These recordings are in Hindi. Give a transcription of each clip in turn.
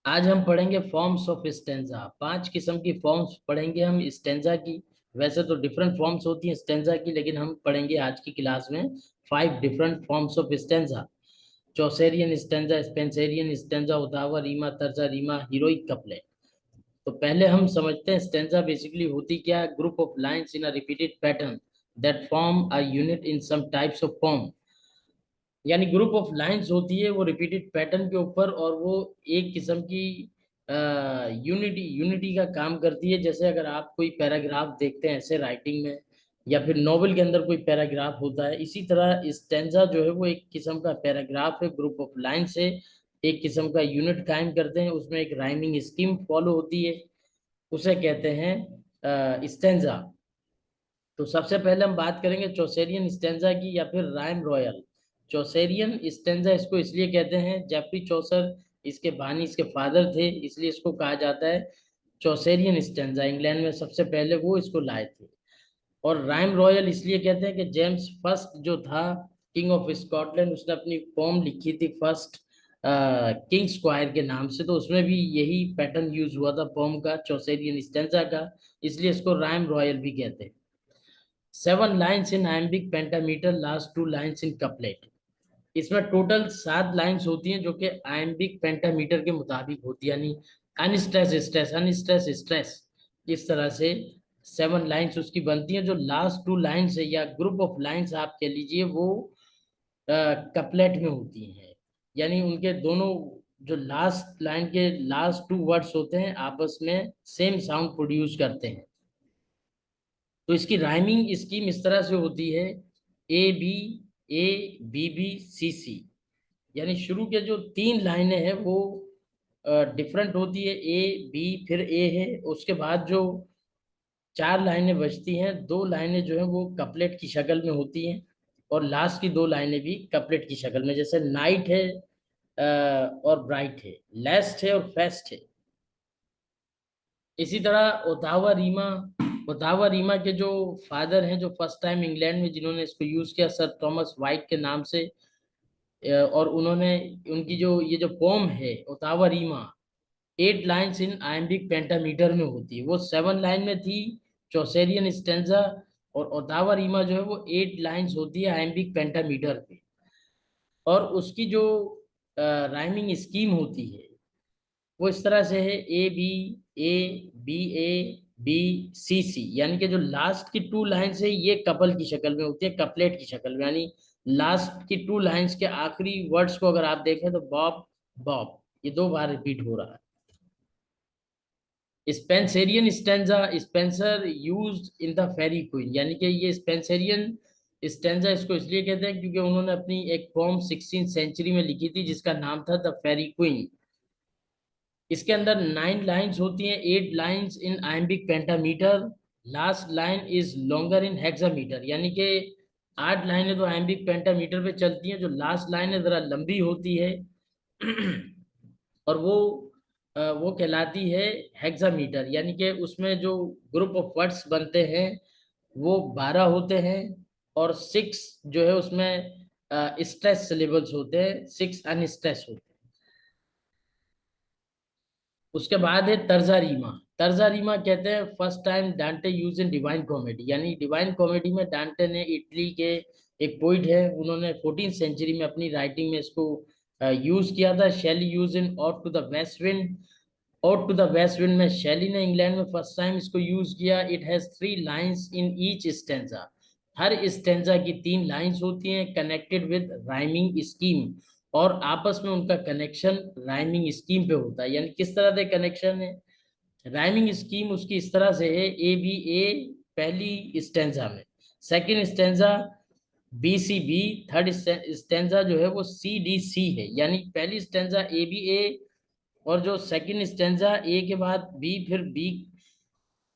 आज हम पढ़ेंगे फॉर्म्स ऑफ स्टेंजा। 5 किस्म की फॉर्म्स पढ़ेंगे हम स्टेंजा की। वैसे तो डिफरेंट फॉर्म्स होती हैं स्टेंजा की, लेकिन हम पढ़ेंगे आज की क्लास में 5 different forms of stanza. Chaucerian stanza, Spenserian stanza, ottava rima, terza rima, heroic couplet. तो पहले हम समझते हैं स्टेंजा बेसिकली होती क्या है। Group of lines in a repeated pattern that form a unit in some types of form. यानी ग्रुप ऑफ लाइंस होती है वो रिपीटेड पैटर्न के ऊपर, और वो एक किस्म की यूनिटी यूनिटी का काम करती है। जैसे अगर आप कोई पैराग्राफ देखते हैं ऐसे राइटिंग में, या फिर नॉवेल के अंदर कोई पैराग्राफ होता है, इसी तरह स्टेंजा जो है वो एक किस्म का पैराग्राफ है। ग्रुप ऑफ लाइन से एक किस्म का यूनिट कायम करते हैं, उसमें एक राइमिंग स्कीम फॉलो होती है, उसे कहते हैं स्टेंजा। तो सबसे पहले हम बात करेंगे चौसेरियन स्टेंजा की, या फिर राइम रॉयल। चौसेरियन स्टेंजा इसको इसलिए कहते हैं, जेफरी चौसर इसके बानी, इसके फादर थे, इसलिए इसको कहा जाता है चौसेरियन स्टेंजा। इंग्लैंड में सबसे पहले वो इसको लाए थे। और राइम रॉयल इसलिए कहते हैं कि जेम्स फर्स्ट जो था, किंग ऑफ स्कॉटलैंड, उसने अपनी पोम लिखी थी फर्स्ट किंग स्क्वायर के नाम से, तो उसमें भी यही पैटर्न यूज हुआ था पोम का, चौसेरियन स्टेंजा का, इसलिए इसको राइम रॉयल भी कहते हैं। 7 lines in iambic pentameter, last 2 lines in couplet. इसमें टोटल 7 लाइन्स होती हैं जो कि आयम्बिक पेंटामीटर के मुताबिक होती है, यानी अनस्ट्रेस स्ट्रेस अनस्ट्रेस स्ट्रेस, इस तरह से 7 लाइन्स उसकी बनती हैं। जो लास्ट 2 लाइन्स है या ग्रुप ऑफ लाइन्स आप कह लीजिए, वो कपलेट में होती हैं। यानी उनके दोनों जो लास्ट लाइन के लास्ट 2 वर्ड्स होते हैं आपस में सेम साउंड प्रोड्यूस करते हैं। तो इसकी राइमिंग स्कीम इस तरह से होती है, बी ए बी सी सी। यानी शुरू के जो 3 लाइनें हैं वो डिफरेंट होती है, ए बी फिर ए है। उसके बाद जो 4 लाइनें बचती हैं, 2 लाइनें जो है वो कपलेट की शक्ल में होती हैं, और लास्ट की 2 लाइनें भी कपलेट की शक्ल में, जैसे नाइट है और ब्राइट है, लेस्ट है और फेस्ट है। इसी तरह ओतावा रीमा के जो फादर हैं, जो फर्स्ट टाइम इंग्लैंड में जिन्होंने इसको यूज किया, सर थॉमस वाइट के नाम से, और उन्होंने उनकी जो ये जो पोम है ottava rima, 8 lines in iambic pentameter में होती है। वो 7 लाइन में थी चौसेरियन स्टेंजा, और ओतावा रीमा जो है वो 8 लाइन्स होती है आयम्बिक पेंटामीटर पे। और उसकी जो राइमिंग स्कीम होती है वो इस तरह से है, ए बी सी सी। यानी कि जो लास्ट की 2 लाइन्स है ये कपल की शक्ल में होती है, कपलेट की शक्ल में। यानी लास्ट की 2 लाइन्स के आखिरी वर्ड्स को अगर आप देखें तो बॉब बॉब, ये 2 बार रिपीट हो रहा है। Spenserian stanza, Spenser used in the Faerie Queene. यानी कि ये स्पेंसेरियन स्टेंजा इसको इसलिए कहते हैं क्योंकि उन्होंने अपनी एक पोम 16th सेंचुरी में लिखी थी जिसका नाम था द फेरी क्वीन। इसके अंदर 9 लाइन्स होती हैं, 8 lines in iambic pentameter, last line is longer in hexameter. यानी कि 8 लाइनें तो आयम्बिक पेंटामीटर पे चलती हैं, जो लास्ट लाइन है जरा लंबी होती है और वो कहलाती है हेक्सामीटर। यानी कि उसमें जो ग्रुप ऑफ वर्ड्स बनते हैं वो 12 होते हैं, और 6 जो है उसमें स्ट्रेस सिलेबल्स होते हैं, 6 अनस्ट्रेस होते हैं। उसके बाद है तर्जा रीमा। तर्जा रीमा कहते हैं फर्स्ट टाइम डांटे यूज इन डिवाइन कॉमेडी। यानी डिवाइन कॉमेडी में डांटे ने, इटली के एक पोइट है, उन्होंने 14th सेंचुरी में अपनी राइटिंग में इसको यूज किया था। Shelley use in Ode to the West Wind. Ode to the West Wind में शैली ने इंग्लैंड में फर्स्ट टाइम इसको यूज किया। It has 3 lines in each stanza. हर स्टेंजा की 3 लाइन्स होती हैं कनेक्टेड विद राइमिंग स्कीम, और आपस में उनका कनेक्शन राइमिंग स्कीम पे होता है। यानी किस तरह से कनेक्शन है, राइमिंग स्कीम उसकी इस तरह से है, ए पहली स्टेंजा में, second stanza B third stanza जो है वो सी है। यानी पहली स्टेंजा ए, और जो सेकंड स्टेंजा ए के बाद बी,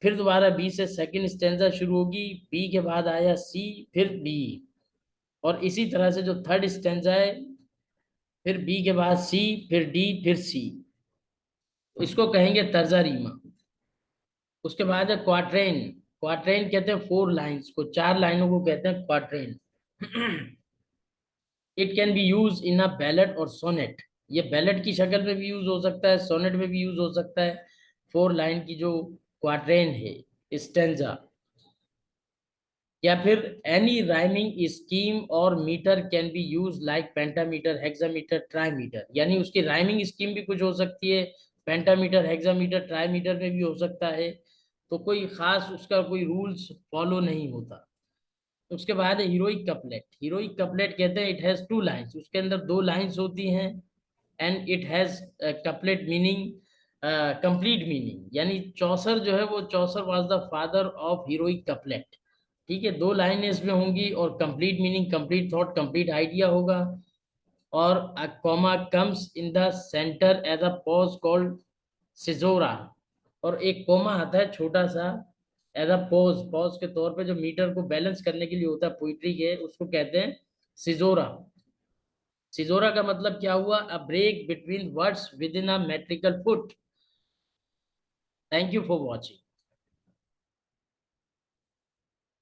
फिर दोबारा बी से सेकंड स्टेंजा शुरू होगी, बी के बाद आया सी, फिर बी, और इसी तरह से जो थर्ड स्टेंजा है, फिर बी के बाद सी, फिर डी, फिर सी। इसको कहेंगे तर्जा रीमा। उसके बाद है क्वाट्रेन। क्वाट्रेन कहते हैं 4 लाइन्स को, 4 लाइनों को कहते हैं quatrain. It can be use in a ballot और सोनेट। ये बैलेट की शक्ल में भी यूज हो सकता है, सोनेट में भी यूज हो सकता है। 4 लाइन की जो क्वाट्रेन है स्टेंजा, या फिर एनी राइमिंग स्कीम और metre can be use like pentameter, hexameter, trimeter, यानी उसकी राइमिंग स्कीम भी कुछ हो सकती है, पेंटामीटर, हेक्सामीटर, ट्राईमीटर में भी हो सकता है। तो कोई खास उसका कोई रूल्स फॉलो नहीं होता। उसके बाद है हीरोइक कपलेट। हीरोइक कपलेट कहते हैं इट हैज 2 लाइन्स, उसके अंदर 2 लाइन्स होती हैं। And it has couplet meaning, complete meaning, यानी चौसर जो है वो, Chaucer was the father of heroic couplet. ठीक है, 2 लाइनें इसमें होंगी और complete meaning, complete thought, complete idea होगा। और a comma comes in the centre as a pause called caesura, और एक कोमा आता है छोटा सा एज अ पॉज, पॉज के तौर पे, जो मीटर को बैलेंस करने के लिए होता है पोइट्री के, उसको कहते हैं सिजोरा। सिजोरा का मतलब क्या हुआ? A break between words within a metrical foot. Thank you for watching.